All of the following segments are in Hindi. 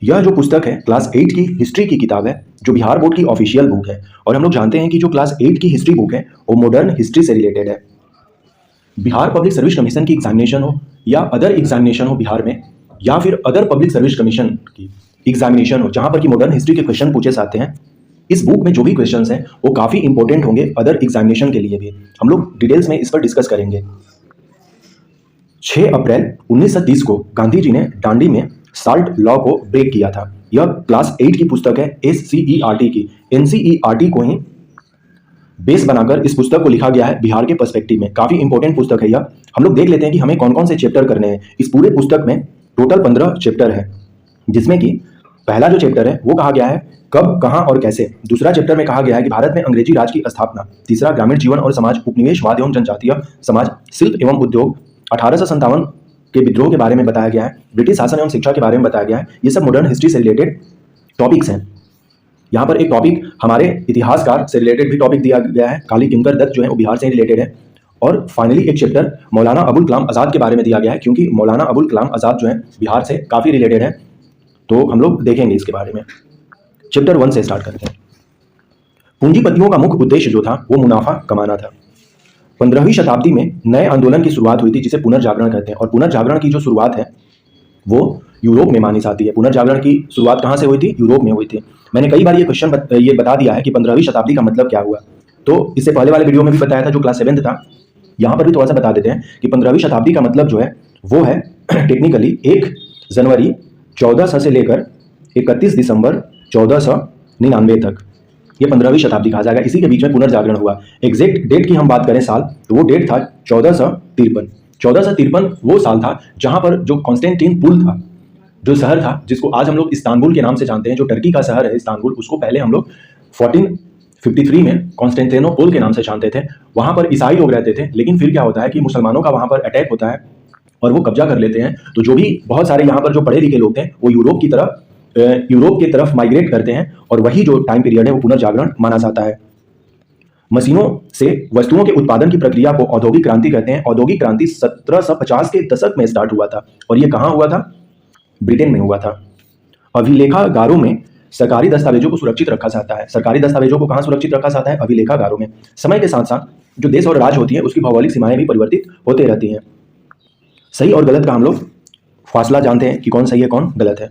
यह जो पुस्तक है क्लास 8 की हिस्ट्री की किताब है जो बिहार बोर्ड की ऑफिशियल बुक है। और हम लोग जानते हैं कि जो क्लास 8 की हिस्ट्री बुक है वो मॉडर्न हिस्ट्री से रिलेटेड है। बिहार पब्लिक सर्विस कमीशन की एग्जामिनेशन हो या अदर एग्जामिनेशन हो बिहार में, या फिर अदर पब्लिक सर्विस कमीशन की एग्जामिनेशन हो जहां पर कि मॉडर्न हिस्ट्री के क्वेश्चन पूछे जाते हैं, इस बुक में जो भी क्वेश्चन हैं वो काफ़ी इंपॉर्टेंट होंगे अदर एग्जामिनेशन के लिए भी। हम लोग डिटेल्स में इस पर डिस्कस करेंगे। 6 अप्रैल 1930 को गांधी जी ने दांडी में साल्ट लॉ को ब्रेक किया था। यह क्लास 8 की पुस्तक है SCERT की। NCERT को ही बेस बनाकर इस पुस्तक को लिखा गया है बिहार के पर्सपेक्टिव में। काफ़ी इंपॉर्टेंट पुस्तक है यह। हम लोग देख लेते हैं कि हमें कौन कौन से चैप्टर करने हैं। इस पूरे पुस्तक में टोटल 15 चैप्टर है, जिसमें कि पहला जो चैप्टर है वो कहा गया है कब, कहाँ और कैसे। दूसरा चैप्टर में कहा गया है कि भारत में अंग्रेजी राज की स्थापना। तीसरा ग्रामीण जीवन और समाज, उपनिवेशवाद एवं जनजातीय समाज, शिल्प एवं उद्योग, 1857 के विद्रोह के बारे में बताया गया है, ब्रिटिश शासन एवं शिक्षा के बारे में बताया गया है। ये सब मॉडर्न हिस्ट्री से रिलेटेड टॉपिक्स हैं। यहाँ पर एक टॉपिक हमारे इतिहासकार से रिलेटेड भी टॉपिक दिया गया है। काली किंकर दत्त जो है वो बिहार से रिलेटेड है। और फाइनली एक चैप्टर मौलाना अबुल कलाम आज़ाद के बारे में दिया गया है, क्योंकि मौलाना अबुल कलाम आज़ाद जो है बिहार से काफ़ी रिलेटेड है। तो हम लोग देखेंगे इसके बारे में। चैप्टर 1 से स्टार्ट करते हैं। पूंजीपतियों का मुख्य उद्देश्य जो था वो मुनाफा कमाना था। 15वीं शताब्दी में नए आंदोलन की शुरुआत हुई थी जिसे पुनर्जागरण कहते हैं। और पुनर्जागरण की जो शुरुआत है वो यूरोप में मानी जाती है। पुनर्जागरण की शुरुआत कहाँ से हुई थी? यूरोप में हुई थी। मैंने कई बार ये क्वेश्चन ये बता दिया है कि 15वीं शताब्दी का मतलब क्या हुआ। तो इससे पहले वाले वीडियो में भी बताया था जो क्लास 7 था। यहाँ पर भी थोड़ा सा बता देते हैं कि 15वीं शताब्दी का मतलब जो है वो है टेक्निकली 1 जनवरी 1400 से लेकर 31 दिसंबर 1499 तक। ये 15वीं शताब्दी कहा जाएगा। इसी के बीच में पुनर्जागरण हुआ। एग्जैक्ट डेट की हम बात करें साल, तो वो डेट था 1453। 1453 वो साल था जहां पर जो कॉन्स्टेंटिनोपल था, जो शहर था जिसको आज हम लोग इस्तांबुल के नाम से जानते हैं, जो टर्की का शहर है इस्तांबुल, उसको पहले हम लोग 1453 में कॉन्स्टेंटिनोपल के नाम से जानते थे। वहां पर ईसाई लोग रहते थे, लेकिन फिर क्या होता है कि मुसलमानों का वहां पर अटैक होता है और वो कब्जा कर लेते हैं। तो जो भी बहुत सारे यहाँ पर जो पढ़े लिखे लोग थे वो यूरोप की तरफ माइग्रेट करते हैं। और वही जो टाइम पीरियड है वो पुनर्जागरण माना जाता है। मशीनों से वस्तुओं के उत्पादन की प्रक्रिया को औद्योगिक क्रांति कहते हैं। औद्योगिक क्रांति 1750 के दशक में स्टार्ट हुआ था। और ये कहाँ हुआ था? ब्रिटेन में हुआ था। अभिलेखागारों में सरकारी दस्तावेजों को सुरक्षित रखा जाता है। सरकारी दस्तावेजों को कहाँ सुरक्षित रखा जाता है? अभिलेखागारों में। समय के साथ साथ जो देश और राज्य होती है उसकी भौगोलिक सीमाएं भी परिवर्तित होते रहती हैं। सही और गलत का हम लोग फासला जानते हैं कि कौन सही है कौन गलत है।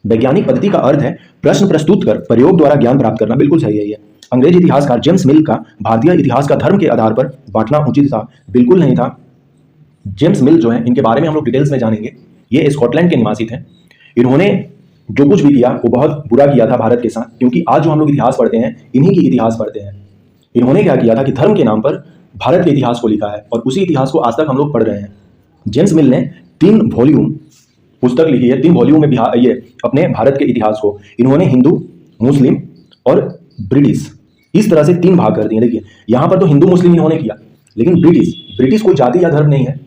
वैज्ञानिक पद्धति का अर्थ है प्रश्न प्रस्तुत कर प्रयोग द्वारा ज्ञान प्राप्त करना। बिल्कुल सही है ये। अंग्रेजी इतिहासकार जेम्स मिल का भारतीय इतिहास का धर्म के आधार पर बांटना उचित था। बिल्कुल नहीं था। जेम्स मिल जो है इनके बारे में हम लोग डिटेल्स में जानेंगे। ये स्कॉटलैंड के निवासी थे। इन्होंने जो कुछ भी किया वो बहुत बुरा किया था भारत के साथ, क्योंकि आज जो हम लोग इतिहास पढ़ते हैं इन्हीं की इतिहास पढ़ते हैं। इन्होंने क्या किया था कि धर्म के नाम पर भारत के इतिहास को लिखा है और उसी इतिहास को आज तक हम लोग पढ़ रहे हैं। जेम्स मिल ने 3 वॉल्यूम पुस्तक लिखी है। 3 वॉल्यूम में ये अपने भारत के इतिहास को इन्होंने हिंदू, मुस्लिम और ब्रिटिश इस तरह से 3 भाग कर दिए। देखिए यहाँ पर तो हिंदू मुस्लिम इन्होंने किया, लेकिन ब्रिटिश कोई जाति या धर्म नहीं है।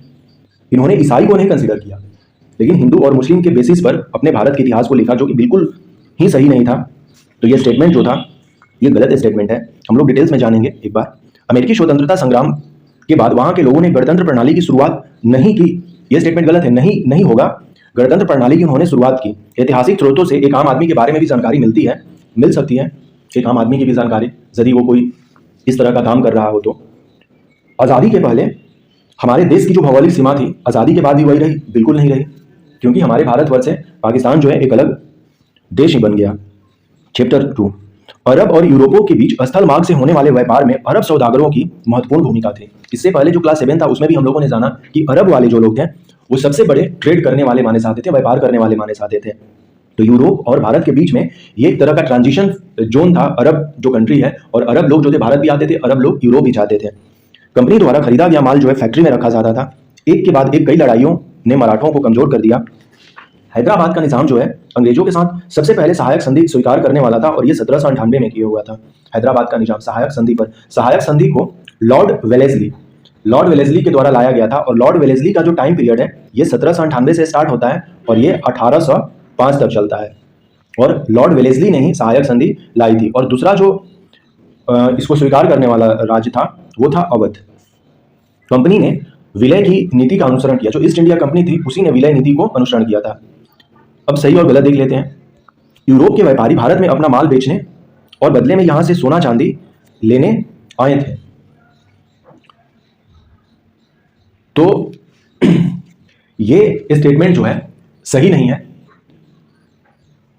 इन्होंने ईसाई को नहीं कंसिडर किया, लेकिन हिंदू और मुस्लिम के बेसिस पर अपने भारत के इतिहास को लिखा, जो कि बिल्कुल ही सही नहीं था। तो ये स्टेटमेंट जो था ये गलत स्टेटमेंट है। हम लोग डिटेल्स में जानेंगे एक बार। अमेरिकी स्वतंत्रता संग्राम के बाद वहां के लोगों ने गणतंत्र प्रणाली की शुरुआत नहीं की। यह स्टेटमेंट गलत है। नहीं होगा। गणतंत्र प्रणाली की उन्होंने शुरुआत की। ऐतिहासिक स्रोतों से एक आम आदमी के बारे में भी जानकारी मिल सकती है। एक आम आदमी की भी जानकारी, यदि वो कोई इस तरह का काम कर रहा हो तो। आज़ादी के पहले हमारे देश की जो भौगोलिक सीमा थी आज़ादी के बाद भी वही रही? बिल्कुल नहीं रही, क्योंकि हमारे भारतवर्ष से पाकिस्तान जो है एक अलग देश ही बन गया। चैप्टर 2। अरब और यूरोपों के बीच स्थल मार्ग से होने वाले व्यापार में अरब सौदागरों की महत्वपूर्ण भूमिका थी। इससे पहले जो क्लास 7 था उसमें भी हम लोगों ने जाना कि अरब वाले जो लोग थे वो सबसे बड़े ट्रेड करने वाले माने जाते थे, व्यापार करने वाले माने जाते थे। तो यूरोप और भारत के बीच में ये एक तरह का ट्रांजिशन जोन था। अरब जो कंट्री है और अरब लोग जो थे भारत भी आते थे, अरब लोग यूरोप भी जाते थे। कंपनी द्वारा खरीदा गया माल जो है फैक्ट्री में रखा जाता था। एक के बाद एक कई लड़ाइयों ने मराठों को कमजोर कर दिया। हैदराबाद का निजाम जो है अंग्रेजों के साथ सबसे पहले सहायक संधि स्वीकार करने वाला था और ये 1798 में किया हुआ था। हैदराबाद का निजाम सहायक संधि को लॉर्ड वेलेस्ली के द्वारा लाया गया था। और लॉर्ड वेलेस्ली का जो टाइम पीरियड है ये 1798 से स्टार्ट होता है और ये 1805 तक चलता है। और लॉर्ड वेलेस्ली ने ही सहायक संधि लाई थी। और दूसरा जो इसको स्वीकार करने वाला राज्य था वो था अवध। कंपनी ने विलय की नीति का अनुसरण किया। जो ईस्ट इंडिया कंपनी थी उसी ने विलय नीति को अनुसरण किया था। अब सही और गलत देख लेते हैं। यूरोप के व्यापारी भारत में अपना माल बेचने और बदले में यहां से सोना चांदी लेने आए थे। तो ये स्टेटमेंट जो है सही नहीं है।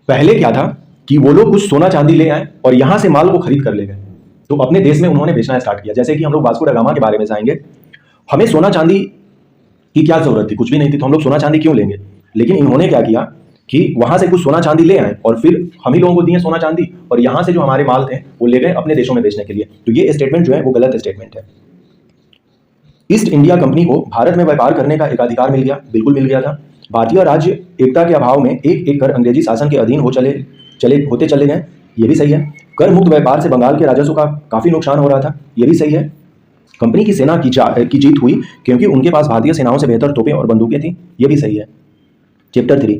पहले क्या था कि वो लोग कुछ सोना चांदी ले आए और यहां से माल को खरीद कर ले गए, तो अपने देश में उन्होंने बेचना स्टार्ट किया। जैसे कि हम लोग वास्को ड गामा के बारे में जाएंगे, हमें सोना चांदी की क्या जरूरत थी, कुछ भी नहीं थी, तो हम लोग सोना चांदी क्यों लेंगे। लेकिन इन्होंने क्या किया कि वहां से कुछ सोना चांदी ले आए और फिर हम ही लोगों को दिए सोना चांदी, और यहां से जो हमारे माल थे वो ले गए अपने देशों में बेचने के लिए। तो ये स्टेटमेंट जो है वो गलत स्टेटमेंट है। ईस्ट इंडिया कंपनी को भारत में व्यापार करने का एक अधिकार मिल गया, बिल्कुल मिल गया था। भारतीय राज्य एकता के अभाव में एक एक कर अंग्रेजी शासन के अधीन होते चले गए, ये भी सही है। कर मुक्त व्यापार से बंगाल के राजस्व का काफी नुकसान हो रहा था, ये भी सही है। कंपनी की सेना की जीत हुई क्योंकि उनके पास भारतीय सेनाओं से बेहतर तोपें और बंदूकें थी, ये भी सही है। चैप्टर 3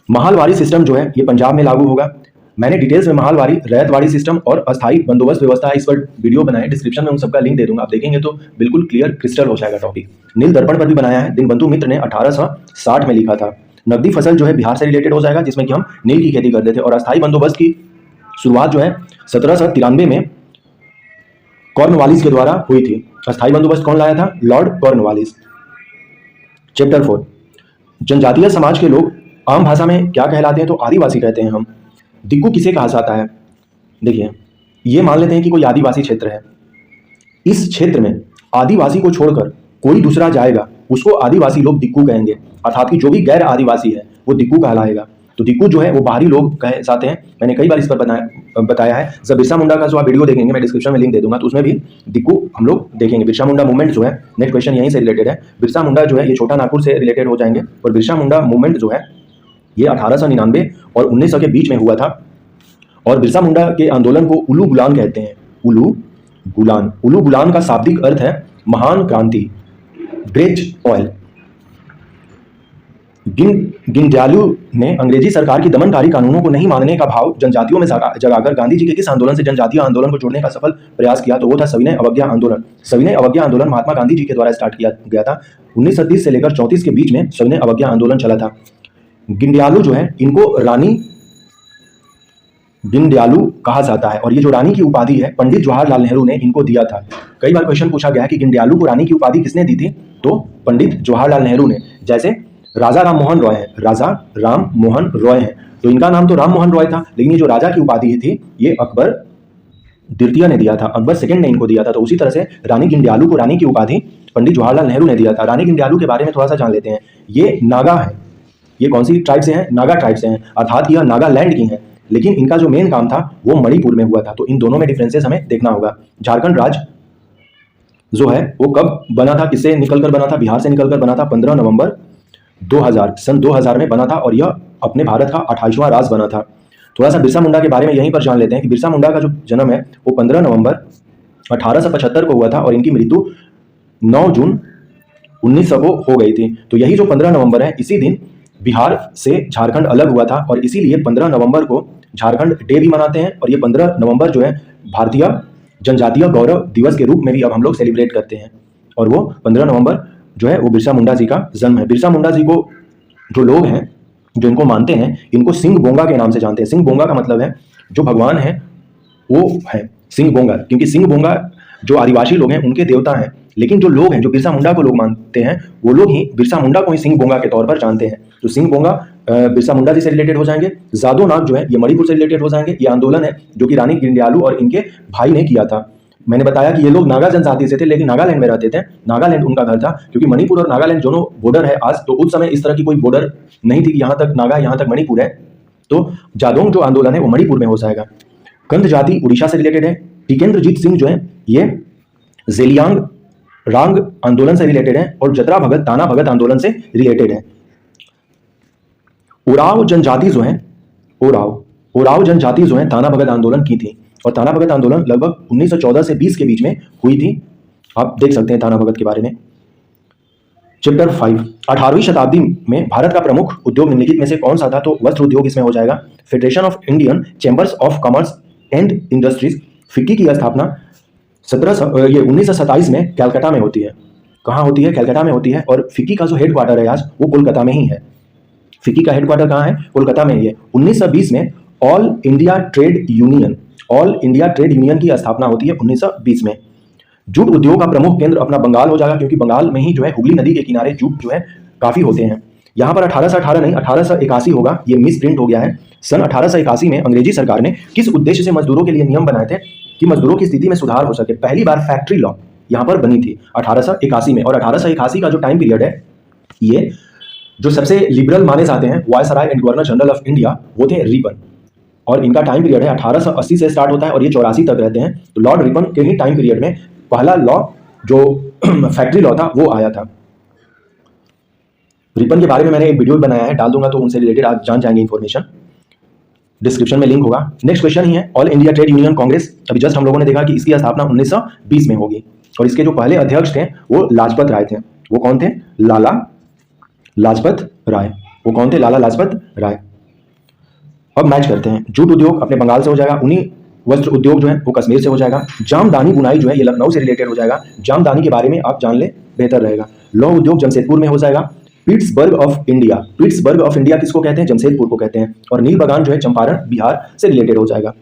महालवारी सिस्टम जो है ये पंजाब में लागू होगा। मैंने डिटेल्स में महालवारी, रैयतवाड़ी सिस्टम और अस्थायी बंदोबस्त व्यवस्था इस पर वीडियो बनाए, डिस्क्रिप्शन में उन सबका लिंक दे दूंगा, आप देखेंगे तो बिल्कुल क्लियर क्रिस्टल हो जाएगा टॉपिक। नील दर्पण पर भी बनाया है, दीनबंधु मित्र ने 1860 में लिखा था। नकदी फसल जो है बिहार से रिलेटेड हो जाएगा, जिसमें कि हम नील की खेती करते थे। और अस्थायी बंदोबस्त की शुरुआत जो है 1793 में कॉर्नवालिस के द्वारा हुई थी। अस्थायी बंदोबस्त कौन लाया था? Lord Cornwallis. चैप्टर 4 जनजातीय समाज के लोग आम भाषा में क्या कहलाते हैं? तो आदिवासी कहते हैं हम। दिक्कू किसे कहा जाता है? देखिए, ये मान लेते हैं कि कोई आदिवासी क्षेत्र है, इस क्षेत्र में आदिवासी को छोड़कर कोई दूसरा जाएगा, उसको आदिवासी लोग दिक्कू कहेंगे, अर्थात कि जो भी गैर आदिवासी है वो दिक्कू कहलाएगा। तो दिक्कू जो है वो बाहरी लोग कहे जाते हैं। मैंने कई बार इस पर बताया है। जब बिरसा मुंडा का जो आप वीडियो देखेंगे, मैं डिस्क्रिप्शन में लिंक दे दूंगा, तो उसमें भी दिक्कू हम लोग देखेंगे। बिरसा मुंडा मूवमेंट जो है, नेक्स्ट क्वेश्चन यहीं से रिलेटेड है। बिरसा मुंडा जो है ये छोटा नागपुर से रिलेटेड हो जाएंगे। और बिरसा मुंडा मूवमेंट जो है ये 1899 और 1900 के बीच में हुआ था। और बिरसा मुंडा के आंदोलन को उलू गुलान कहते हैं। उलू गुलान, उलू गुलान का शाब्दिक अर्थ है महान क्रांति, ग्रेट ऑयल। दीनदयालु ने अंग्रेजी सरकार की दमनकारी कानूनों को नहीं मानने का भाव जनजातियों में जगाकर गांधी जी के किस आंदोलन से जनजातीय आंदोलन को जोड़ने का सफल प्रयास किया? तो वो था सविनय अवज्ञा आंदोलन। सविनय अवज्ञा आंदोलन महात्मा गांधी जी के द्वारा स्टार्ट किया गया था। 1930 से लेकर 34 के बीच में सविनय अवज्ञा आंदोलन चला था। दीनदयालु जो है इनको रानी दीनदयालु कहा जाता है, और ये जो रानी की उपाधि है पंडित जवाहरलाल नेहरू ने इनको दिया था। कई बार क्वेश्चन पूछा गया है कि दीनदयालु को रानी की उपाधि किसने दी थी? तो पंडित जवाहरलाल नेहरू ने। जैसे राजा राम मोहन रॉय है, राजा राम मोहन रॉय है, तो इनका नाम तो राम मोहन रॉय था, लेकिन ये जो राजा की उपाधि थी ये अकबर द्वितीय ने दिया था, अकबर सेकंड ने इनको दिया था। तो उसी तरह से रानी दीनदयालु को रानी की उपाधि पंडित जवाहरलाल नेहरू ने दिया था। रानी दीनदयालु के बारे में थोड़ा सा जान लेते हैं। ये नागा है, ये कौन सी ट्राइब से हैं? नागा ट्राइब से हैं, अर्थात यह नागालैंड की हैं। लेकिन इनका जो मेन काम था वो मणिपुर में हुआ था। तो इन दोनों में डिफरेंसेस हमें देखना होगा। झारखंड राज्य जो है वो कब बना था, किससे निकलकर बना था? बिहार से निकलकर बना था। 15 नवंबर 2000 सन 2000 में बना था, और यह अपने भारत का 28वां राज्य बना था। थोड़ा सा बिरसा मुंडा के बारे में यहीं पर जान लेते हैं कि बिरसा मुंडा का जो जन्म है वो 15 नवंबर 1875 को हुआ था, और इनकी मृत्यु 9 जून 1900 को हो गई थी। तो यही जो 15 नवंबर है, इसी दिन बिहार से झारखंड अलग हुआ था, और इसीलिए 15 नवंबर को झारखंड डे भी मनाते हैं। और ये 15 नवंबर जो है भारतीय जनजातीय गौरव दिवस के रूप में भी अब हम लोग सेलिब्रेट करते हैं। और वो 15 नवंबर जो है वो बिरसा मुंडा जी का जन्म है। बिरसा मुंडा जी को जो लोग हैं जो इनको मानते हैं, इनको सिंह बोंगा के नाम से जानते हैं। सिंह बोंगा का मतलब है जो भगवान है वो है सिंह बोंगा, क्योंकि सिंह बोंगा जो आदिवासी लोग हैं उनके देवता हैं। लेकिन जो लोग हैं, जो बिरसा मुंडा को लोग मानते हैं, वो लोग ही बिरसा मुंडा को ही सिंह बोंगा के तौर पर जानते हैं। तो सिंह बोंगा बिरसा मुंडा जी से रिलेटेड हो जाएंगे। जादो नाग जो है ये मणिपुर से रिलेटेड हो जाएंगे। ये आंदोलन है जो कि रानी दीनदयालु और इनके भाई ने किया था। मैंने बताया कि ये लोग नागा जनजाति से थे, लेकिन नागालैंड में रहते थे। नागालैंड उनका घर था, क्योंकि मणिपुर और नागालैंड दोनों बॉर्डर है आज। तो उस समय इस तरह की कोई बॉर्डर नहीं थी कि यहाँ तक नागा, यहाँ तक मणिपुर है। तो जादोंग जो आंदोलन है वो मणिपुर में हो जाएगा। कंद जाति उड़ीसा से रिलेटेड है। टिकेंद्रजीत सिंह जो है ये जेलियांग रांग आंदोलन से रिलेटेड है, और जतरा भगत ताना भगत आंदोलन से रिलेटेड है। उराव जनजाति जो है ओराव जनजाति जो है ताना भगत आंदोलन की थी, और ताना भगत आंदोलन लगभग 1914 से 20 के बीच में हुई थी। आप देख सकते हैं ताना भगत के बारे में। चैप्टर 5 18वीं शताब्दी में भारत का प्रमुख उद्योग निम्नलिखित में से कौन सा था? तो वस्त्र उद्योग इसमें हो जाएगा। Federation of Indian chambers of commerce and industries, FICCI की स्थापना 1927 में कैलकाटा में होती है। कहाँ होती है? कैलकाटा में होती है। और फिक्की का जो हेडक्वार्टर है आज वो कोलकाता में ही है। फिक्की का हेडक्वार्टर कहाँ है? कोलकाता में ही है। 1920 में ऑल इंडिया ट्रेड यूनियन की स्थापना होती है 1920 में। जूट उद्योग का प्रमुख केंद्र अपना बंगाल हो जाएगा, क्योंकि बंगाल में ही जो है हुगली नदी के किनारे जूट जो है काफी होते हैं। यहाँ पर 1818 नहीं 1881 होगा, ये मिस प्रिंट हो गया है। सन 1881 में अंग्रेजी सरकार ने किस उद्देश्य से मजदूरों के लिए नियम बनाए थे कि मजदूरों की स्थिति में सुधार हो सके? पहली बार फैक्ट्री लॉ यहाँ पर बनी थी 1881 में। और 1881 का जो टाइम पीरियड है, ये जो सबसे लिबरल माने जाते हैं viceroy and governor general of India, वो थे रिपन, और इनका टाइम पीरियड है 1880 से स्टार्ट होता है और ये 84 तक रहते हैं। तो लॉर्ड रिपन के ही टाइम पीरियड में पहला लॉ जो फैक्ट्री लॉ था वो आया था। रिपन के बारे में मैंने एक वीडियो बनाया है, डाल दूंगा, तो उनसे रिलेटेड आप जान जाएंगे इन्फॉर्मेशन, डिस्क्रिप्शन में लिंक होगा। नेक्स्ट क्वेश्चन ही है all India trade union Congress. अभी जस्ट हम लोगों ने देखा कि इसकी स्थापना 1920 में होगी और इसके जो पहले अध्यक्ष थे वो लाजपत राय थे। वो कौन थे? लाला लाजपत राय। वो कौन थे? लाला लाजपत राय। अब मैच करते हैं। जूट उद्योग अपने बंगाल से हो जाएगा, उन्हीं वस्त्र उद्योग जो है वो कश्मीर से हो जाएगा। जामदानी बुनाई जो है ये लखनऊ से रिलेटेड हो जाएगा। जामदानी के बारे में आप जान ले, बेहतर रहेगा। लौह उद्योग जमशेदपुर में हो जाएगा। पिट्सबर्ग ऑफ इंडिया किसको कहते हैं? जमशेदपुर को कहते हैं। और नील बगान जो है चंपारण बिहार से रिलेटेड हो जाएगा।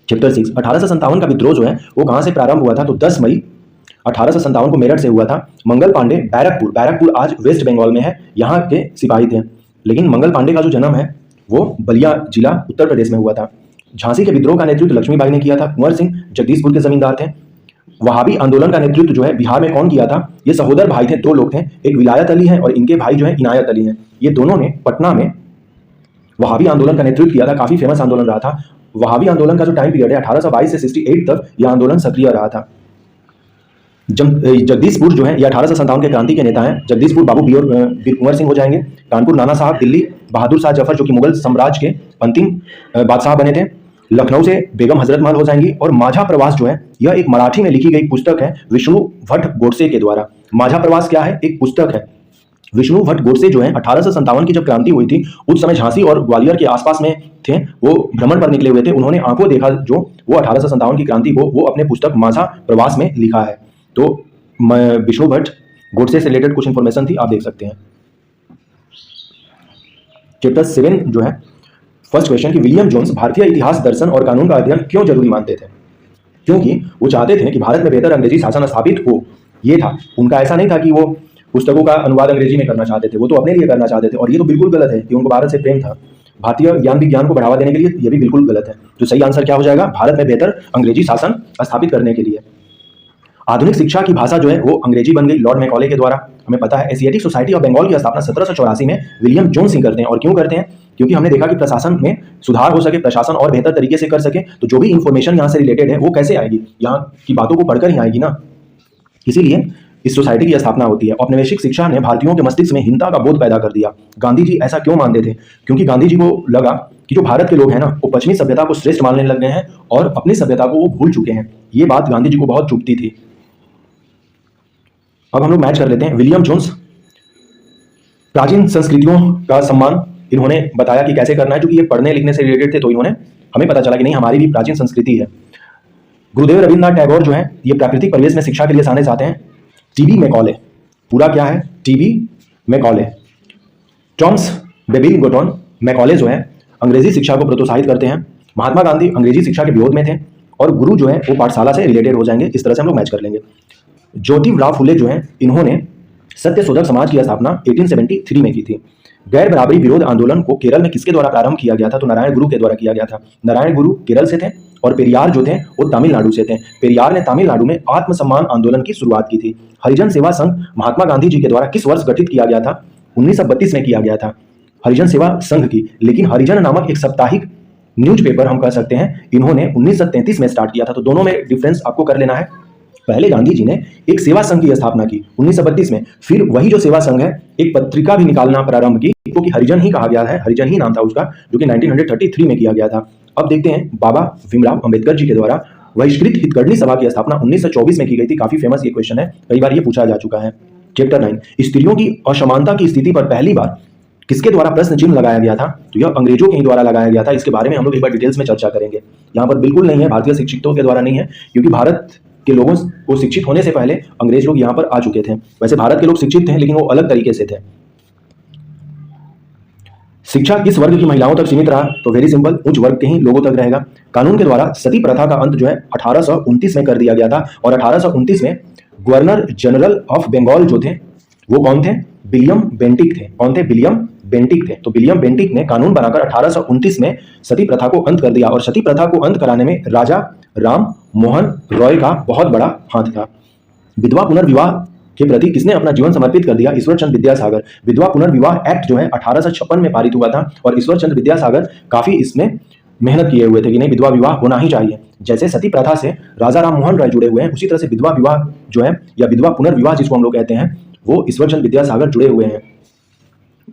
चैप्टर 6 1857 का विद्रोह जो है वो कहां से प्रारंभ हुआ था? तो 10 मई 1857 को मेरठ से हुआ था। मंगल पांडे बैरकपुर आज वेस्ट बंगाल में है, यहाँ के सिपाही थे। लेकिन मंगल पांडे का जो जन्म है वो बलिया जिला उत्तर प्रदेश में हुआ था। झांसी के विद्रोह का नेतृत्व लक्ष्मीबाई ने किया था। कुंवर सिंह जगदीशपुर के जमींदार थे। वहाबी आंदोलन का नेतृत्व जो है बिहार में कौन किया था? ये सहोदर भाई थे, दो लोग थे, एक विलायत अली है और इनके भाई जो है इनायत अली हैं। ये दोनों ने पटना में वहाबी आंदोलन का नेतृत्व किया था। काफी फेमस आंदोलन रहा था। वहाबी आंदोलन का जो टाइम पीरियड है 1822 से 68 तक यह आंदोलन सक्रिय रहा था। जगदीशपुर जो है ये 1857 के क्रांति के नेता हैं। जगदीशपुर बाबू वीर कुंवर सिंह हो जाएंगे। कानपुर नाना साहब, दिल्ली बहादुर शाह जफर जो कि मुगल साम्राज्य के अंतिम बादशाह बने थे। लखनऊ से बेगम हजरत महल हो जाएंगी। और माझा प्रवास जो है यह एक मराठी में लिखी गई पुस्तक है विष्णु भट्ट गोडसे के द्वारा। माझा प्रवास क्या है? एक पुस्तक है। विष्णु भट्ट गोडसे जो है 1857 की जब क्रांति हुई थी उस समय झांसी और ग्वालियर के आसपास में थे, वो भ्रमण पर निकले हुए थे। उन्होंने आंखों देखा जो वो 1857 की क्रांति वो अपने पुस्तक माझा प्रवास में लिखा है। तो विष्णु भट्ट गोडसे से रिलेटेड कुछ इंफॉर्मेशन थी, आप देख सकते हैं। चैप्टर 7 जो है फर्स्ट क्वेश्चन कि विलियम जोन्स भारतीय इतिहास, दर्शन और कानून का अध्ययन क्यों जरूरी मानते थे? क्योंकि वो चाहते थे कि भारत में बेहतर अंग्रेजी शासन स्थापित हो। ये था उनका, ऐसा नहीं था कि वो पुस्तकों का अनुवाद अंग्रेजी में करना चाहते थे, वो तो अपने लिए करना चाहते थे। और ये तो बिल्कुल गलत है कि उनको भारत से प्रेम था। भारतीय ज्ञान विज्ञान को बढ़ावा देने के लिए ये भी बिल्कुल गलत है। तो सही आंसर क्या हो जाएगा? भारत में बेहतर अंग्रेजी शासन स्थापित करने के लिए। आधुनिक शिक्षा की भाषा जो है वो अंग्रेजी बन गई लॉर्ड मैकॉले के द्वारा। हमें पता है एशियाटिक सोसाइटी ऑफ बंगाल की स्थापना 1784 में विलियम जोन्स ही करते हैं। और क्यों करते हैं? क्योंकि हमने देखा कि प्रशासन में सुधार हो सके, प्रशासन और बेहतर तरीके से कर सके, तो जो भी इंफॉर्मेशन यहाँ से रिलेटेड है वो कैसे आएगी? यहाँ की बातों को पढ़कर ही आएगी ना। इसीलिए इस सोसाइटी की स्थापना होती है। औपनिवेशिक शिक्षा ने भारतीयों के मस्तिष्क में हिंसा का बोध पैदा कर दिया। गांधी जी ऐसा क्यों मानते थे? क्योंकि गांधी जी को लगा कि जो भारत के लोग हैं ना वो पश्चिमी सभ्यता को श्रेष्ठ मानने लग गए हैं और अपनी सभ्यता को वो भूल चुके हैं। ये बात गांधी जी को बहुत चुभती थी। अब हम लोग मैच कर लेते हैं। विलियम जोन्स प्राचीन संस्कृतियों का सम्मान इन्होंने बताया कि कैसे करना है, क्योंकि ये पढ़ने लिखने से रिलेटेड थे। तो इन्होंने हमें पता चला कि नहीं, हमारी भी प्राचीन संस्कृति है। गुरुदेव रविन्द्रनाथ टैगोर जो है ये प्राकृतिक परिवेश में शिक्षा के लिए सामने आते हैं। टीबी मैकॉले, पूरा क्या है? TB Macaulay. Thomas Babington Macaulay जो है अंग्रेजी शिक्षा को प्रोत्साहित करते हैं। महात्मा गांधी अंग्रेजी शिक्षा के विरोध में थे और गुरु जो है वो पाठशाला से रिलेटेड हो जाएंगे। इस तरह से हम लोग मैच कर लेंगे। ज्योतिराव फुले जो है इन्होंने सत्यशोधक समाज की स्थापना 1873 में की थी। गैर बराबरी विरोध आंदोलन को केरल में किसके द्वारा प्रारंभ किया गया था? तो नारायण गुरु के द्वारा किया गया था। नारायण गुरु केरल से थे और पेरियार जो थे वो तमिलनाडु से थे। पेरियार ने तमिलनाडु में आत्मसम्मान आंदोलन की शुरुआत की थी। हरिजन सेवा संघ महात्मा गांधी जी के द्वारा किस वर्ष गठित किया गया था? 1932 में किया गया था हरिजन सेवा संघ की। लेकिन हरिजन नामक एक साप्ताहिक न्यूज़पेपर हम कह सकते हैं इन्होंने 1933 में स्टार्ट किया था। तो दोनों में डिफरेंस आपको कर लेना है। पहले गांधी जी ने एक सेवा संघ की स्थापना की 1932 में, फिर वही जो सेवा संघ है एक पत्रिका भी निकालना प्रारंभ की, क्योंकि हरिजन ही कहा गया है, हरिजन ही नाम था उसका, जो कि 1933 में किया गया था। अब देखते हैं बाबा भीमराव अंबेडकर जी के द्वारा बहिष्कृत हितकर्णी सभा की स्थापना 1924 में की गई थी। काफी फेमस ये क्वेश्चन है, कई बार ये पूछा जा चुका है। चैप्टर 9 स्त्रियों की असमानता की स्थिति पर पहली बार किसके द्वारा प्रश्न चिन्ह लगाया गया था? तो यह अंग्रेजों के ही द्वारा लगाया गया था। इसके बारे में हम लोग एक बार डिटेल्स में चर्चा करेंगे। यहाँ पर बिल्कुल नहीं है भारतीय शिक्षितों के द्वारा नहीं है, क्योंकि भारत के लोगों को शिक्षित होने से पहले अंग्रेज लोग यहाँ पर आ चुके थे। वैसे भारत के लोग शिक्षित थे लेकिन वो अलग तरीके से थे। शिक्षा किस वर्ग की महिलाओं तक सीमित रहा? तो वेरी सिंपल, उच्च वर्ग के ही लोगों तक रहेगा। कानून के द्वारा सती प्रथा का अंत जो है 1829 में कर दिया गया था और 1829 में गवर्नर जनरल ऑफ बंगाल जो थे वो कौन थे? विलियम बेंटिक थे। कौन थे? विलियम बेंटिक थे। तो विलियम बेंटिक ने कानून बनाकर 1829 में सती प्रथा को अंत कर दिया और सती प्रथा को अंत कराने में राजा राम मोहन रॉय का बहुत बड़ा हाथ था। विधवा पुनर्विवाह के प्रति किसने अपना जीवन समर्पित कर दिया? ईश्वर चंद्र विद्यासागर। विधवा पुनर्विवाह एक्ट जो है 1856 में पारित हुआ था और ईश्वर चंद्र विद्यासागर काफी इसमें मेहनत किए हुए थे कि नहीं, विधवा विवाह होना ही चाहिए। जैसे सती प्रथा से राजा राम मोहन राय जुड़े हुए हैं, उसी तरह से विधवा विवाह जो है या विधवा पुनर्विवाह जिसको हम लोग कहते हैं वो ईश्वर चंद्र विद्यासागर जुड़े हुए हैं।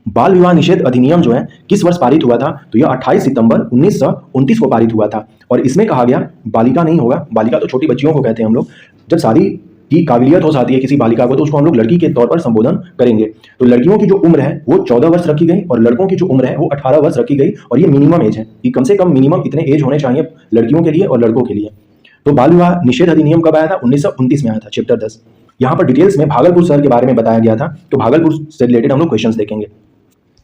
बाल विवाह निषेध अधिनियम जो है किस वर्ष पारित हुआ था? तो यह 28 सितंबर 1929 को पारित हुआ था और इसमें कहा गया, बालिका नहीं होगा, बालिका तो छोटी बच्चियों को कहते हैं हम लोग, जब शादी की काबिलियत हो जाती है किसी बालिका को तो उसको हम लोग लड़की के तौर पर संबोधन करेंगे। तो लड़कियों की जो उम्र है वो 14 वर्ष रखी गई और लड़कों की जो उम्र है वो 18 वर्ष रखी गई और ये मिनिमम एज है कि कम से कम मिनिमम इतने एज होने चाहिए लड़कियों के लिए और लड़कों के लिए। तो बाल विवाह निषेध अधिनियम कब आया था? 1929 में आया था, चैप्टर 10। यहाँ पर डिटेल्स में भागलपुर शहर के बारे में बताया गया था, तो भागलपुर से रिलेटेड हम लोग क्वेश्चंस देखेंगे।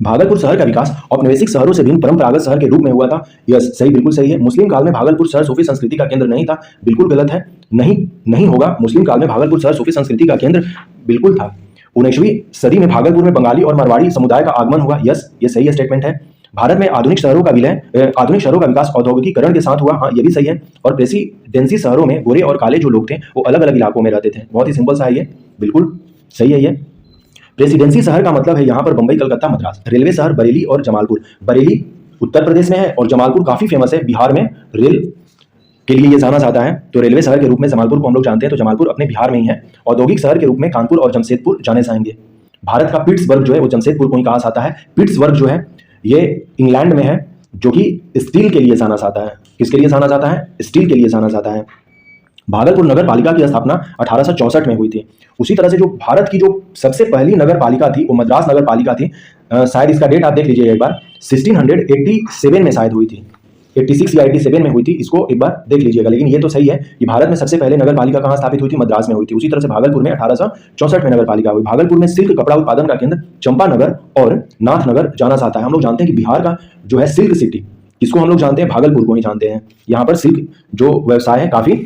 भागलपुर शहर का विकास औपनिवेशिक शहरों से भिन्न परंपरागत शहर के रूप में हुआ था। यह सही, बिल्कुल सही है। मुस्लिम काल में भागलपुर शहर सूफी संस्कृति का केंद्र नहीं था, बिल्कुल गलत है। नहीं होगा, मुस्लिम काल में भागलपुर शहर सूफी संस्कृति का केंद्र बिल्कुल था। 19वीं सदी में भागलपुर में बंगाली और मारवाड़ी समुदाय का आगमन हुआ। यस, ये सही स्टेटमेंट है। भारत में आधुनिक शहरों का विकास औद्योगिकीकरण के साथ हुआ। हाँ, ये भी सही है। और प्रेसिडेंसी शहरों में गोरे और काले जो लोग थे वो अलग अलग इलाकों में रहते थे। बहुत ही सिंपल सा है ये, बिल्कुल सही है ये। प्रेसिडेंसी शहर का मतलब है यहाँ पर बंबई, कलकत्ता, मद्रास। रेलवे शहर बरेली और जमालपुर। बरेली उत्तर प्रदेश में है और जमालपुर काफी फेमस है, बिहार में रेल के लिए ये जाना जाता है। तो रेलवे शहर के रूप में जमालपुर को हम लोग जानते हैं, तो जमालपुर अपने बिहार में ही है। औद्योगिक शहर के रूप में कानपुर और जमशेदपुर जाने जाएंगे। भारत का पिट्सबर्ग जो है वो जमशेदपुर को ही कहा जाता है। पिट्सबर्ग जो है ये इंग्लैंड में है, जो कि स्टील के लिए जाना जाता है। किसके लिए जाना जाता है? स्टील के लिए जाना जाता है। भागलपुर नगर पालिका की स्थापना 1864 में हुई थी। उसी तरह से जो भारत की जो सबसे पहली नगर पालिका थी वो मद्रास नगर पालिका थी। शायद इसका डेट आप देख लीजिए एक बार, 1687 में शायद हुई थी, 86 या 87 में हुई थी, इसको एक बार देख लीजिएगा। लेकिन ये तो सही है कि भारत में सबसे पहले नगर पालिका कहाँ स्थापित हुई थी? मद्रास में हुई थी। उसी तरह से भागलपुर में 1864 में नगर पालिका हुई। भागलपुर में सिल्क कपड़ा उत्पादन का केंद्र चंपानगर और नाथनगर जाना जाता है। हम लोग जानते हैं कि बिहार का जो है सिल्क सिटी, किसको हम लोग जानते हैं? भागलपुर को ही जानते हैं। यहाँ पर सिल्क जो व्यवसाय है काफी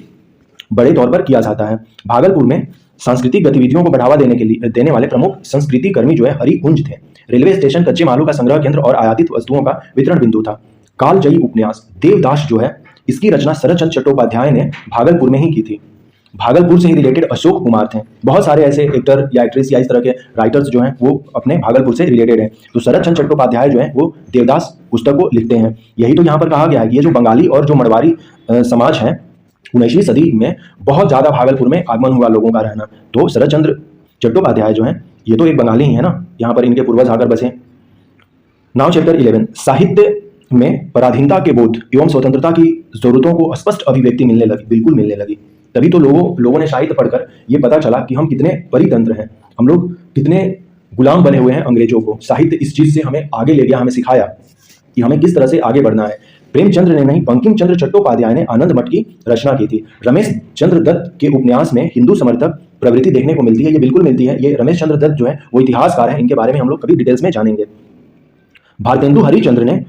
बड़े तौर पर किया जाता है। भागलपुर में सांस्कृतिक गतिविधियों को बढ़ावा देने वाले प्रमुख संस्कृति कर्मी जो है हरिकुंज थे। रेलवे स्टेशन कच्चे मालों का संग्रह केंद्र और आयातित वस्तुओं का वितरण बिंदु था। कालजयी उपन्यास देवदास जो है इसकी रचना शरद चंद्र चट्टोपाध्याय ने भागलपुर में ही की थी। भागलपुर से ही रिलेटेड अशोक कुमार थे। बहुत सारे ऐसे एक्टर या एक्ट्रेस या इस तरह के राइटर्स जो हैं वो अपने भागलपुर से रिलेटेड हैं। तो शरद चंद्र चट्टोपाध्याय जो है वो देवदास पुस्तक को लिखते हैं। यही तो यहाँ पर कहा गया है कि ये जो बंगाली और जो मरवाड़ी समाज है 19वीं सदी में बहुत ज्यादा भागलपुर में आगमन हुआ लोगों का रहना। तो शरद चंद्र चट्टोपाध्याय जो है ये तो एक बंगाली ही है ना, यहाँ पर इनके पूर्वज आकर बसे। नाउ चैप्टर 11, साहित्य में पराधीनता के बोध एवं स्वतंत्रता की जरूरतों को स्पष्ट अभिव्यक्ति मिलने लगी, बिल्कुल मिलने लगी। तभी तो लोगों ने साहित्य पढ़कर ये पता चला कि हम कितने परितंत्र हैं, हम लोग कितने गुलाम बने हुए हैं अंग्रेजों को। साहित्य इस चीज से हमें आगे ले गया, हमें सिखाया कि हमें किस तरह से आगे बढ़ना है। प्रेमचंद्र ने नहीं, बंकिम चंद्र चट्टोपाध्याय ने आनंद मठ की रचना की थी। रमेश चंद्र दत्त के उपन्यास में हिंदू समर्थक प्रवृत्ति देखने को मिलती है, ये बिल्कुल मिलती है। ये रमेश चंद्र दत्त जो है वो इतिहासकार है, इनके बारे में हम लोग कभी डिटेल्स में जानेंगे। भारतेंदु हरिचंद्र ने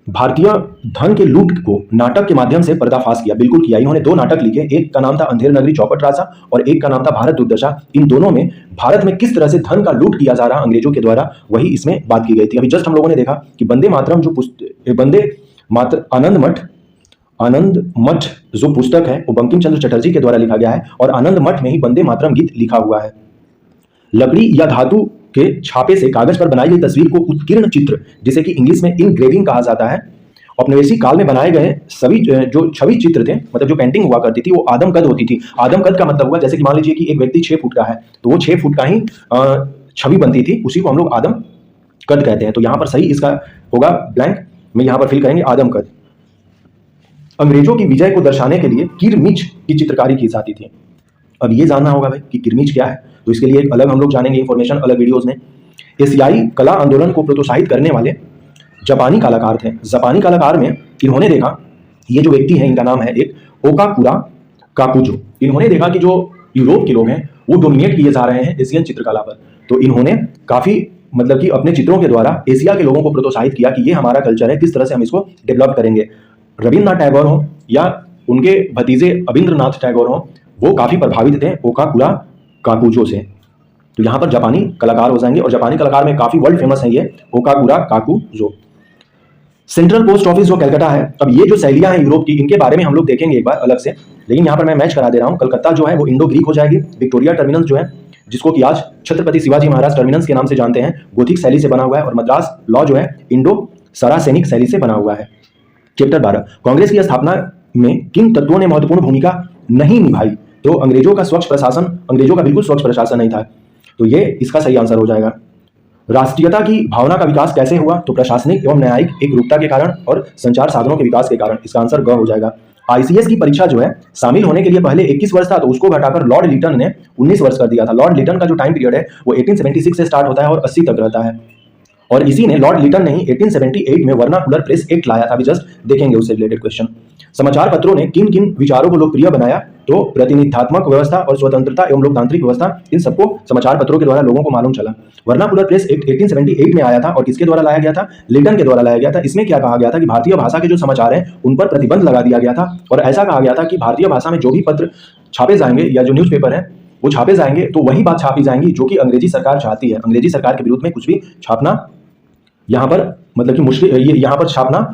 भारतीय धन के लूट को नाटक के माध्यम से पर्दाफाश किया, बिल्कुल किया। इन्होंने 2 नाटक लिखे, एक का नाम था अंधेर नगरी चौपट राजा और एक का नाम था भारत दुर्दशा। इन दोनों में भारत में किस तरह से धन का लूट किया जा रहा अंग्रेजों के द्वारा, वही इसमें बात की गई थी। अभी जस्ट हम लोगों ने देखा कि वंदे मातरम आनंद मठ जो पुस्तक है वो बंकिम चंद्र चटर्जी के द्वारा लिखा गया है और आनंद मठ में ही वंदे मातरम गीत लिखा हुआ है। लकड़ी या धातु के छापे से कागज पर बनाई गई तस्वीर को उत्कीर्ण चित्र, जिसे कि इंग्लिश में इनग्रेविंग कहा जाता है। औपनिवेशिक काल में बनाए गए सभी जो छवि चित्र थे, मतलब जो पेंटिंग हुआ करती थी, वो आदम कद होती थी। आदम कद का मतलब हुआ जैसे कि मान लीजिए कि एक व्यक्ति 6 फुट का है तो वो 6 फुट का ही छवि बनती थी, उसी को हम लोग आदम कद कहते हैं। तो यहाँ पर सही इसका होगा ब्लैंक में, यहाँ पर फिल करेंगे आदम कद। अंग्रेजों की विजय को दर्शाने के लिए किरमिच की चित्रकारी की जाती थी। अब ये जानना होगा भाई कि किरमिच क्या है, तो इसके लिए एक अलग हम लोग जानेंगे इंफॉर्मेशन अलग वीडियोस में। एशियाई कला आंदोलन को प्रोत्साहित करने वाले जापानी कलाकार थे। जापानी कलाकार में इन्होंने देखा, ये जो व्यक्ति है इनका नाम है एक ओकाकुरा काकुजो। इन्होंने देखा कि जो यूरोप के लोग हैं वो डोमिनेट किए जा रहे हैं एशियन चित्रकला पर, तो इन्होंने काफी मतलब कि अपने चित्रों के द्वारा एशिया के लोगों को प्रोत्साहित किया कि ये हमारा कल्चर है, किस तरह से हम इसको डेवलप करेंगे। रविन्द्रनाथ टैगोर हों या उनके भतीजे अविंद्रनाथ टैगोर हों, वो काफ़ी प्रभावित थे ओकाकुरा काकुजो से। तो यहाँ पर जापानी कलाकार हो जाएंगे, और जापानी कलाकार में काफ़ी वर्ल्ड फेमस है ये ओकाकुरा काकुजो। सेंट्रल पोस्ट ऑफिस जो कलकत्ता है, अब ये जो शैलियाँ हैं यूरोप की, इनके बारे में हम लोग देखेंगे एक बार अलग से, लेकिन यहाँ पर मैं मैच करा दे रहा हूँ। कलकत्ता जो है वो इंडो ग्रीक हो जाएगी। विक्टोरिया टर्मिनस जो है, जिसको कि आज छत्रपति शिवाजी महाराज टर्मिनस के नाम से जानते हैं, गोथिक शैली से बना हुआ है। और मद्रास लॉ जो है इंडो सरासेनिक शैली से बना हुआ है। चैप्टर 12, कांग्रेस की स्थापना में किन तत्वों ने महत्वपूर्ण भूमिका नहीं निभाई? तो अंग्रेजों का स्वच्छ प्रशासन, अंग्रेजों का बिल्कुल स्वच्छ प्रशासन नहीं था, तो ये इसका सही आंसर हो जाएगा। राष्ट्रीयता की भावना का विकास कैसे हुआ? तो प्रशासनिक एवं न्यायिक एकरूपता के कारण और संचार साधनों के विकास के कारण। इसका आंसर ग हो जाएगा। आईसीएस की परीक्षा जो है, शामिल होने के लिए पहले 21 वर्ष था, तो उसको घटाकर लॉर्ड लिटन ने 19 वर्ष कर दिया था। लॉर्ड लिटन का जो टाइम पीरियड है वो 1876 से स्टार्ट होता है और 80 तक रहता है। और इसी ने, लॉर्ड लिटन ने ही 1878 में वर्नाकुलर प्रेस एक्ट लाया था। अभी जस्ट देखेंगे उससे रिलेटेड क्वेश्चन। समाचार पत्रों ने किन किन विचारों को लोकप्रिय बनाया? तो प्रतिनिधात्मक व्यवस्था और स्वतंत्रता एवं लोकतांत्रिक व्यवस्था, इन सबको समाचार पत्रों के द्वारा लोगों को मालूम चला। वर्नाकुलर प्रेस एक्ट 1878 में आया था और किसके द्वारा लाया गया था? लिटन के द्वारा लाया गया था। इसमें क्या कहा गया था कि भारतीय भाषा के जो समाचार हैं उन पर प्रतिबंध लगा दिया गया था, और ऐसा कहा गया था कि भारतीय भाषा में जो भी पत्र छापे जाएंगे या जो न्यूज़पेपर है वो छापे जाएंगे तो वही बात छापी जाएंगी जो कि अंग्रेजी सरकार चाहती है। अंग्रेजी सरकार के विरुद्ध में कुछ भी छापना यहाँ पर मतलब कि मुश्किल, ये यहाँ पर छापना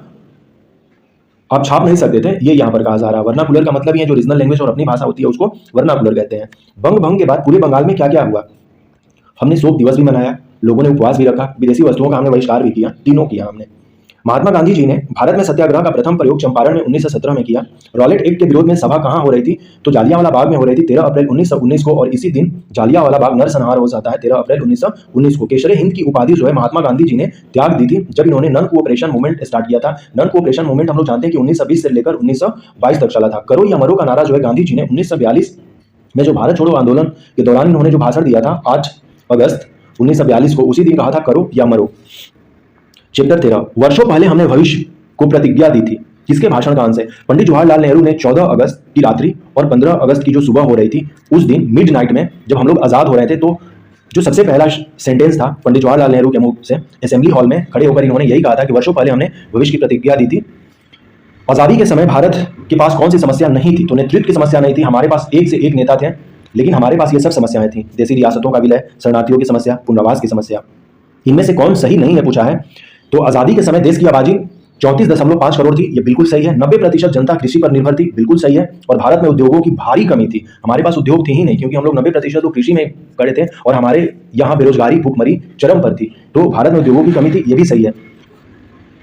आप छाप नहीं सकते थे, ये यहाँ पर कहा जा रहा है। वर्नाकुलर का मतलब ये जो रीजनल लैंग्वेज और अपनी भाषा होती है उसको वर्नाकुलर कहते हैं। बंग भंग के बाद पूरे बंगाल में क्या क्या हुआ? हमने शोक दिवस भी मनाया, लोगों ने उपवास भी रखा, विदेशी वस्तुओं का हमने बहिष्कार भी किया, तीनों किया हमने। महात्मा गांधी जी ने भारत में सत्याग्रह का प्रथम प्रयोग चंपारण में 1917 में किया। रॉलेट एक्ट के विरोध में सभा कहाँ हो रही थी? तो जालियांवाला बाग में हो रही थी 13 अप्रैल 1919 को, और इसी दिन जालियांवाला बाग नरसंहार हो जाता है 13 अप्रैल 1919 को। केशरे हिंद की उपाधि जो है महात्मा गांधी जी ने त्याग दी थी जब इन्होंने नन कोऑपरेशन मूवमेंट स्टार्ट किया था। नन कोऑपरेशन मूवमेंट हम लोग जानते हैं कि 1920 से लेकर 1922 तक चला था। करो या मरो का नारा जो है गांधी जी ने 1942 में जो भारत छोड़ो आंदोलन के दौरान इन्होंने जो भाषण दिया था 8 अगस्त 1942 को, उसी दिन कहा था करो या मरो। चैप्टर 13, वर्षों पहले हमने भविष्य को प्रतिज्ञा दी थी, किसके भाषण का आंसर? पंडित जवाहरलाल नेहरू ने 14 अगस्त की रात्रि और 15 अगस्त की जो सुबह हो रही थी उस दिन मिडनाइट में जब हम लोग आज़ाद हो रहे थे, तो जो सबसे पहला सेंटेंस था पंडित जवाहरलाल नेहरू के मुंह से असेंबली हॉल में खड़े होकर इन्होंने यही कहा था कि वर्षों पहले हमने भविष्य की प्रतिज्ञा दी थी। आज़ादी के समय भारत के पास कौन सी समस्या नहीं थी? तो नेतृत्व की समस्या नहीं थी, हमारे पास एक से एक नेता थे, लेकिन हमारे पास ये सब समस्याएं थी। देशी रियासतों का विलय, शरणार्थियों की समस्या, पुनर्वास की समस्या। इनमें से कौन सही नहीं है पूछा है। तो आज़ादी के समय देश की आबादी 34.5 करोड़ थी, ये बिल्कुल सही है। 90% जनता कृषि पर निर्भर थी, बिल्कुल सही है। और भारत में उद्योगों की भारी कमी थी, हमारे पास उद्योग थी ही नहीं, क्योंकि हम लोग 90% तो कृषि में करे थे और हमारे यहाँ बेरोजगारी भूखमरी चरम पर थी, तो भारत में उद्योगों की कमी थी, ये भी सही है।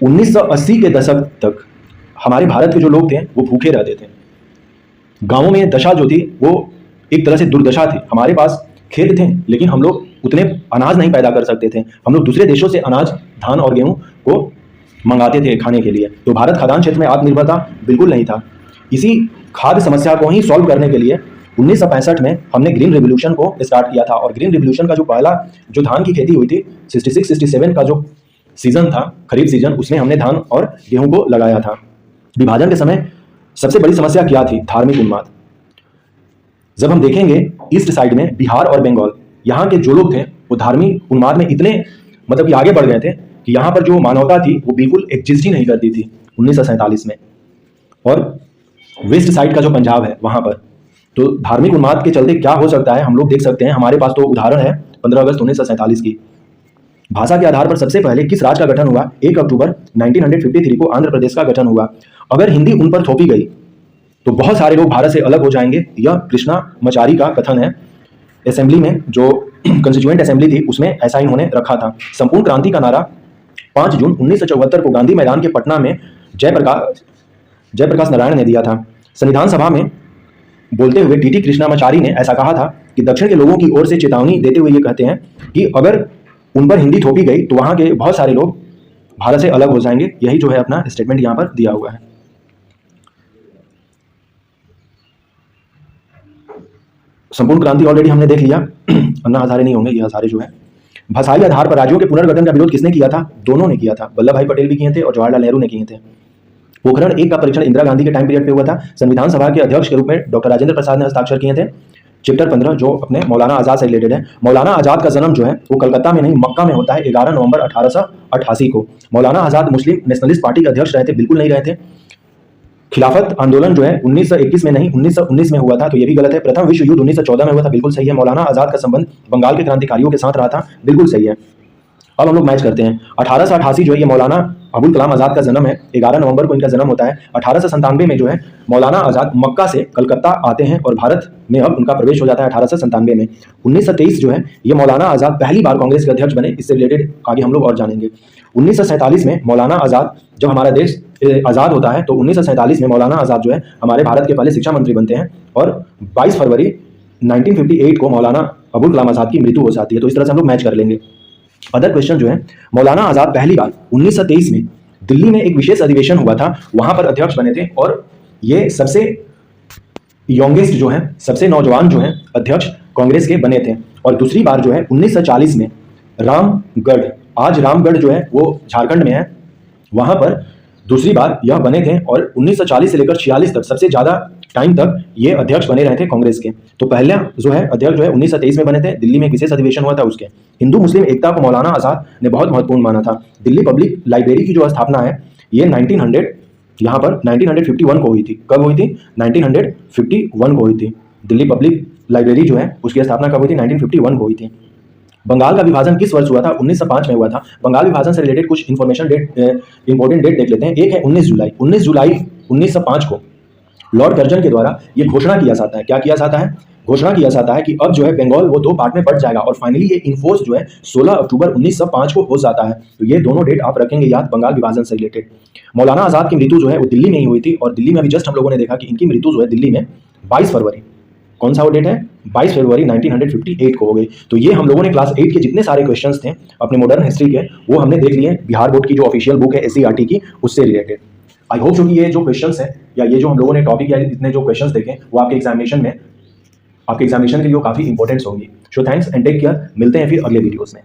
1980 के दशक तक हमारे भारत के जो लोग थे वो भूखे रहते थे। गाँवों में दशा जो थी वो एक तरह से दुर्दशा थी। हमारे पास खेत थे लेकिन हम लोग उतने अनाज नहीं पैदा कर सकते थे, हम लोग दूसरे देशों से अनाज, धान और गेहूं को मंगाते थे खाने के लिए। तो भारत खाद्यान्न क्षेत्र में आत्मनिर्भरता बिल्कुल नहीं था। इसी खाद्य समस्या को ही सॉल्व करने के लिए 1965 में हमने ग्रीन रेवोल्यूशन को स्टार्ट किया था। और ग्रीन रेवोल्यूशन का जो पहला जो धान की खेती हुई थी 66-67 का जो सीजन था, खरीफ सीजन, उसमें हमने धान और गेहूं को लगाया था। विभाजन के समय सबसे बड़ी समस्या क्या थी? धार्मिक उन्माद। जब हम देखेंगे ईस्ट साइड में बिहार और बंगाल, यहाँ के जो लोग थे वो धार्मिक उन्माद में इतने मतलब कि आगे बढ़ गए थे कि यहाँ पर जो मानवता थी वो बिल्कुल एग्जिस्ट ही नहीं करती थी 1947 में। और वेस्ट साइड का जो पंजाब है वहाँ पर तो धार्मिक उन्माद के चलते क्या हो सकता है हम लोग देख सकते हैं। हमारे पास तो उदाहरण है 15 अगस्त 1947 की। भाषा के आधार पर सबसे पहले किस राज्य का गठन हुआ? 1 अक्टूबर 1953 को आंध्र प्रदेश का गठन हुआ। अगर हिंदी उन पर थोपी गई तो बहुत सारे लोग भारत से अलग हो जाएंगे, यह कृष्णामाचारी का कथन है। असेंबली में जो कंस्टिट्यूएंट असेंबली थी उसमें ऐसा इन्होंने रखा था। संपूर्ण क्रांति का नारा 5 जून 1974 को गांधी मैदान के पटना में जयप्रकाश नारायण ने दिया था। संविधान सभा में बोलते हुए टीटी कृष्णामाचारी ने ऐसा कहा था कि दक्षिण के लोगों की ओर से चेतावनी देते हुए ये कहते हैं कि अगर उन पर हिंदी थोपी गई तो वहाँ के बहुत सारे लोग भारत से अलग हो जाएंगे। यही जो है अपना स्टेटमेंट यहाँ पर दिया हुआ है। संपूर्ण क्रांति ऑलरेडी हमने देख लिया, अन्ना हजारे नहीं होंगे, ये हजारे जो है। भाषाई आधार पर राज्यों के पुनर्गठन का विरोध किसने किया था? दोनों ने किया था, वल्लभ भाई पटेल भी किए थे और जवाहरलाल नेहरू ने किए थे। पोखरण 1 का परीक्षण इंदिरा गांधी के टाइम पीरियड पे हुआ था। संविधान सभा के अध्यक्ष के रूप में डॉक्टर राजेंद्र प्रसाद ने हस्ताक्षर किए थे। चैप्टर 15 जो अपने मौलाना आज़ाद से रिलेटेड है। मौलाना आज़ाद का जन्म जो है वो कलकत्ता में नहीं मक्का में होता है 11 नवंबर 1888 को। मौलाना आज़ाद मुस्लिम नेशनलिस्ट पार्टी के अध्यक्ष रहे थे, बिल्कुल नहीं रहे थे। खिलाफत आंदोलन जो है 1921 में नहीं 1919 में हुआ था, तो ये भी गलत है। प्रथम विश्व युद्ध 1914 में हुआ था, बिल्कुल सही है। मौलाना आज़ाद का संबंध बंगाल के क्रांतिकारियों के साथ रहा था, बिल्कुल सही है। अब हम लोग मैच करते हैं। 1888 जो है ये मौलाना अबुल कलाम आज़ाद का जन्म है, 11 नवंबर को इनका जन्म होता है। 1897 में जो है मौलाना आज़ाद मक्का से कलकत्ता आते हैं और भारत में अब उनका प्रवेश हो जाता है 1897 में। 1923 जो है ये मौलाना आज़ाद पहली बार कांग्रेस के अध्यक्ष बने, इससे रिलेटेड आगे हम लोग और जानेंगे। 1947 में मौलाना आज़ाद, जब हमारा देश आज़ाद होता है तो 1947 में मौलाना आज़ाद जो है हमारे भारत के पहले शिक्षा मंत्री बनते हैं और 22 फरवरी 1958 को मौलाना अबुल कलाम आज़ाद की मृत्यु हो जाती है। तो इस तरह से हम लोग मैच कर लेंगे। अदर क्वेश्चन जो है, मौलाना आज़ाद पहली बार 1923 में दिल्ली में एक विशेष अधिवेशन हुआ था, वहां पर अध्यक्ष बने थे और ये सबसे यंगेस्ट जो है, सबसे नौजवान जो है अध्यक्ष कांग्रेस के बने थे। और दूसरी बार जो है 1940 में रामगढ़, आज रामगढ़ जो है वो झारखंड में है, वहां पर दूसरी बार यह बने थे और 1940 से लेकर 46 तक सबसे ज्यादा टाइम तक ये अध्यक्ष बने रहे थे कांग्रेस के। तो पहला जो है अध्यक्ष जो है 1923 में बने थे, दिल्ली में एक विशेष अधिवेशन हुआ था उसके। हिंदू मुस्लिम एकता को मौलाना आज़ाद ने बहुत महत्वपूर्ण माना था। दिल्ली पब्लिक लाइब्रेरी की जो स्थापना है ये 1900 यहाँ पर 1951 को हुई थी। कब हुई थी? 1951 को हुई थी। दिल्ली पब्लिक लाइब्रेरी जो है उसकी स्थापना कब हुई थी? 1951 को हुई थी। बंगाल का विभाजन किस वर्ष हुआ था? 1905 में हुआ था। बंगाल विभाजन से रिलेटेड कुछ इंफॉर्मेशन इंपॉर्टेंट डेट देख लेते हैं। एक है 19 जुलाई 1905 को लॉर्ड कर्जन के द्वारा ये घोषणा किया जाता है। क्या किया जाता है? घोषणा किया जाता है कि अब जो है बंगाल वो 2 पार्ट में बट जाएगा और फाइनली ये इन्फोर्स जो है 16 अक्टूबर 1905 को हो जाता है। तो ये दोनों डेट आप रखेंगे याद बंगाल विभाजन से रिलेटेड। मौलाना आज़ाद की मृत्यु जो है वो दिल्ली में ही हुई थी और दिल्ली में अभी जस्ट हम लोगों ने देखा कि इनकी मृत्यु जो है दिल्ली में 22 फरवरी, कौन सा वो डेट है? 22 फरवरी 1958 को हो गई। तो ये हम लोगों ने क्लास 8 के जितने सारे क्वेश्चंस थे अपने मॉडर्न हिस्ट्री के वो हमने देख लिए बिहार बोर्ड की जो ऑफिशियल बुक है SCERT की, उससे रिलेटेड। आई होप कि ये जो क्वेश्चंस है या ये जो हम लोगों ने टॉपिक या इतने जो क्वेश्चंस देखे वो आपके एग्जामिनेशन के लिए काफी इंपॉर्टेंट होंगी। So thanks and take care. मिलते हैं फिर अगले वीडियोस में।